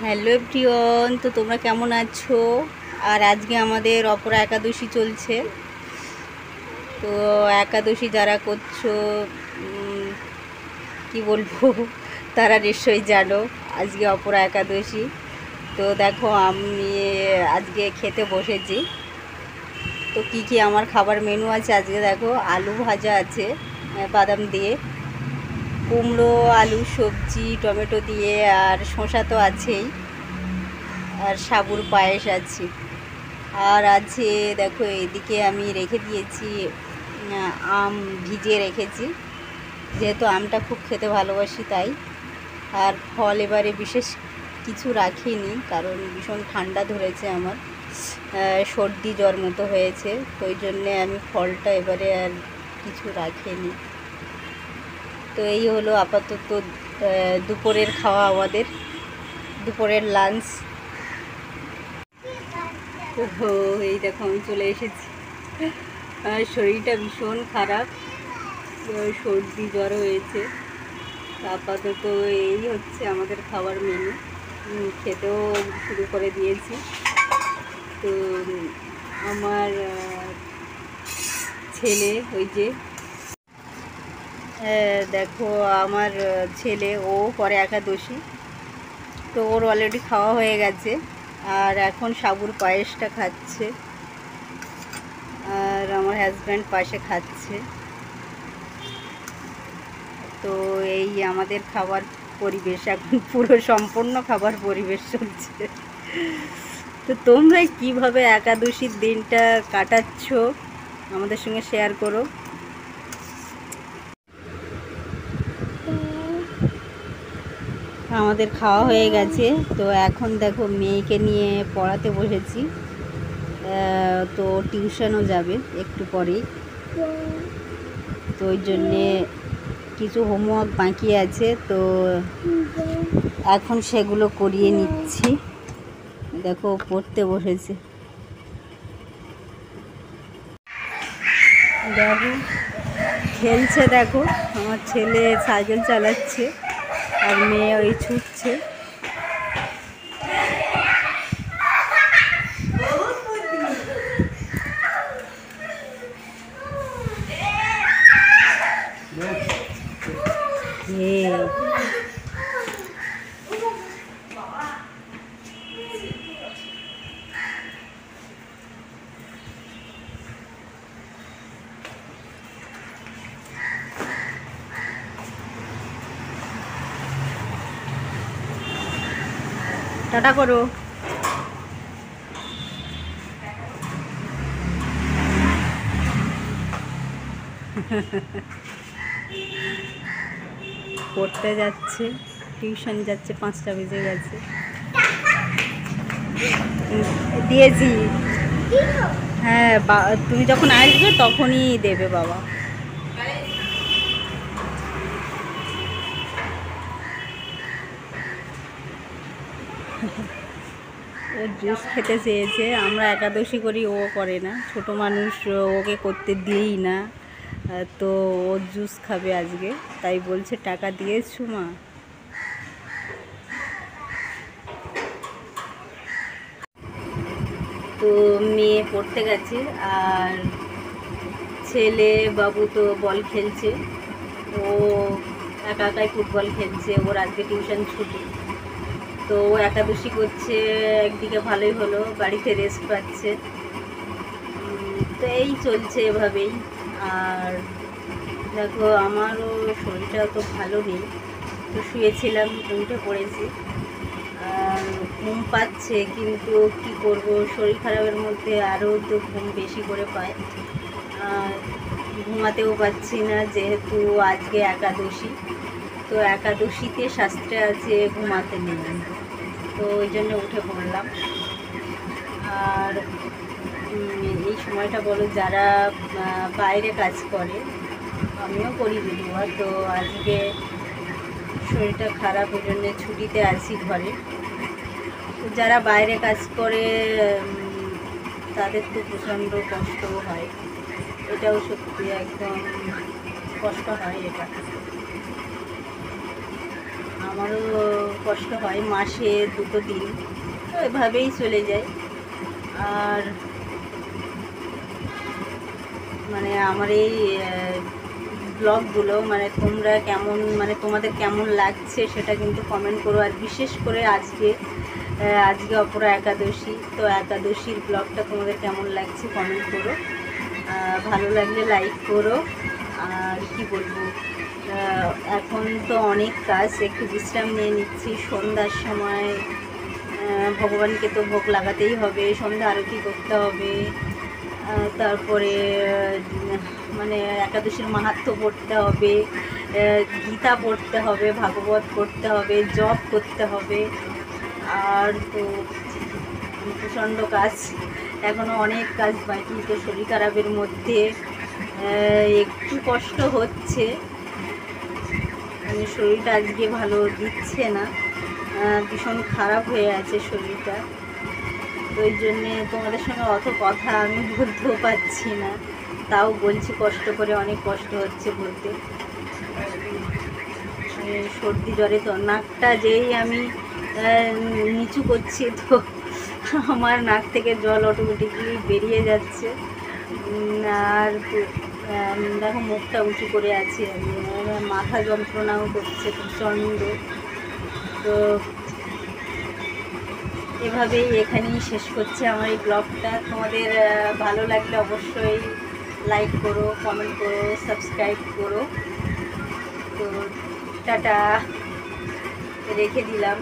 Hello everyone, তো তোমরা কেমন আছো? আর আজকে আমাদের অপরা একাদশী চলছে। তো একাদশী যারা করছো কি বলবো তারা নিশ্চয়ই জানো আজকে অপরা একাদশী। তো দেখো আমি আজকে খেতে বসেছি। তো কি আমার খাবার মেনু আছে আজকে দেখো, আলু ভাজা আছে বাদাম দিয়ে, কুমড়ো আলু সবজি টমেটো দিয়ে, আর শসা তো আছেই, আর সাবুর পায়েস আছে। আর আছে দেখো এদিকে আমি রেখে দিয়েছি আম ভিজিয়ে রেখেছি, যেহেতু আমটা খুব খেতে ভালোবাসি তাই। আর ফল এবারে বিশেষ কিছু রাখিনি, কারণ ভীষণ ঠান্ডা ধরেছে আমার, সর্দি জ্বর মতো হয়েছে, তো ওই জন্যে আমি ফলটা এবারে আর কিছু রাখিনি। তো এই হলো আপাতত দুপুরের খাওয়া, আমাদের দুপুরের লাঞ্চ। তো এই দেখো আমি চলে এসেছি। শরীরটা ভীষণ খারাপ, সর্দি জ্বর হয়েছে। আপাতত এই হচ্ছে আমাদের খাবার মেনু, খেতেও শুরু করে দিয়েছি। তো আমার ছেলে ওই যে দেখো আমার ছেলে ও পরে একাদশী, তো ওর অলরেডি খাওয়া হয়ে গেছে, আর এখন সাবুর পায়েসটা খাচ্ছে, আর আমার হাজব্যান্ড পাশে খাচ্ছে। তো এই আমাদের খাবার পরিবেশ এখন পুরো সম্পূর্ণ খাবার পরিবেশ চলছে। তো তোমরা কিভাবে একাদশীর দিনটা কাটাচ্ছ আমাদের সঙ্গে শেয়ার করো। আমাদের খাওয়া হয়ে গেছে, তো এখন দেখো মেয়েকে নিয়ে পড়াতে বসেছি। তো টিউশনও যাবে একটু পরেই, তো ওই জন্যে কিছু হোমওয়ার্ক বাকি আছে, তো এখন সেগুলো করিয়ে নিচ্ছি। দেখো পড়তে বসেছে, দেখো খেলছে, দেখো আমার ছেলে সাইকেল চালাচ্ছে আর মেয়ে ওই ছুটছে। টাটা করো। পড়তে যাচ্ছে, টিউশন যাচ্ছে, 5টা বেজে গেছে। দিয়েছি, হ্যাঁ তুমি যখন আসবে তখনই দেবে বাবা। ও জুস খেতে চেয়েছে, আমরা একাদশী করি, ও করে না, ছোট মানুষ, ওকে করতে দিই না। তো ও জুস খাবে আজকে, তাই বলছে টাকা দিয়েছো মা। তো মেয়ে পড়তে গেছে, আর ছেলে বাবু তো বল খেলছে, ও একা একাই ফুটবল খেলছে, ওর আজকে টিউশন ছুটি। তো ও একাদশী করছে, একদিকে ভালোই হলো, বাড়িতে রেস্ট পাচ্ছে। তো এই চলছে এভাবেই। আর দেখো আমারও শরীরটা তো ভালো নেই, তো শুয়েছিলাম, উঠে পড়েছি, আর ঘুম পাচ্ছে, কিন্তু কি করব, শরীর খারাপের মধ্যে আরও তো ঘুম বেশি করে পায়, আর ঘুমাতেও পাচ্ছি না, যেহেতু আজকে একাদশী। তো একাদশীতে শাস্ত্রে আছে ঘুমাতে নেই, তো ওই জন্য উঠে পড়লাম। আর এই সময়টা বলো, যারা বাইরে কাজ করে, আমিও করি যদিও, তো আজকে শরীরটা খারাপ, ওই জন্যে ছুটিতে আছি ঘরে। তো যারা বাইরে কাজ করে তাদের তো প্রচণ্ড কষ্টও হয়, এটাও সত্যি একদম কষ্ট হয় এটা। আমারও কষ্ট হয়, মাসে 2 দিন, তো এভাবেই চলে যায়। আর মানে আমার এই ব্লগগুলো মানে তোমরা কেমন, মানে তোমাদের কেমন লাগছে সেটা কিন্তু কমেন্ট করো। আর বিশেষ করে আজকে অপরা একাদশী, তো একাদশীর ব্লগটা তোমাদের কেমন লাগছে কমেন্ট করো। ভালো লাগলে লাইক করো। আর কি বলবো, এখন তো অনেক কাজ, একটু বিশ্রাম নিয়ে নিচ্ছি। সন্ধ্যার সময় ভগবানকে তো ভোগ লাগাতেই হবে, সন্ধ্যা আরতি করতে হবে, তারপরে মানে একাদশীর মাহাত্ম্য পড়তে হবে, গীতা পড়তে হবে, ভাগবত পড়তে হবে, জপ করতে হবে। আর তো প্রচণ্ড কাজ, এখনও অনেক কাজ বাকি। তো শরীর খারাপের মধ্যে একটু কষ্ট হচ্ছে, মানে শরীরটা আজকে ভালো দিচ্ছে না, ভীষণ খারাপ হয়ে আছে শরীরটা। তো ওই জন্যে তোমাদের সঙ্গে অত কথা আমি বলতেও পারছি না, তাও বলছি কষ্ট করে, অনেক কষ্ট হচ্ছে বলতে। সর্দি জ্বরে তো নাকটা যেই আমি নিচু করছি, তো আমার নাক থেকে জল অটোমেটিকলি বেরিয়ে যাচ্ছে। আর দেখো মুখটা উঁচু করে আছি আমি, মাথা যন্ত্রণাও করছে প্রচণ্ড। তো এভাবেই এখানেই শেষ করছি আমার এই ব্লগটা। তোমাদের ভালো লাগলে অবশ্যই লাইক করো, কমেন্ট করো, সাবস্ক্রাইব করো। তো টাটা, রেখে দিলাম।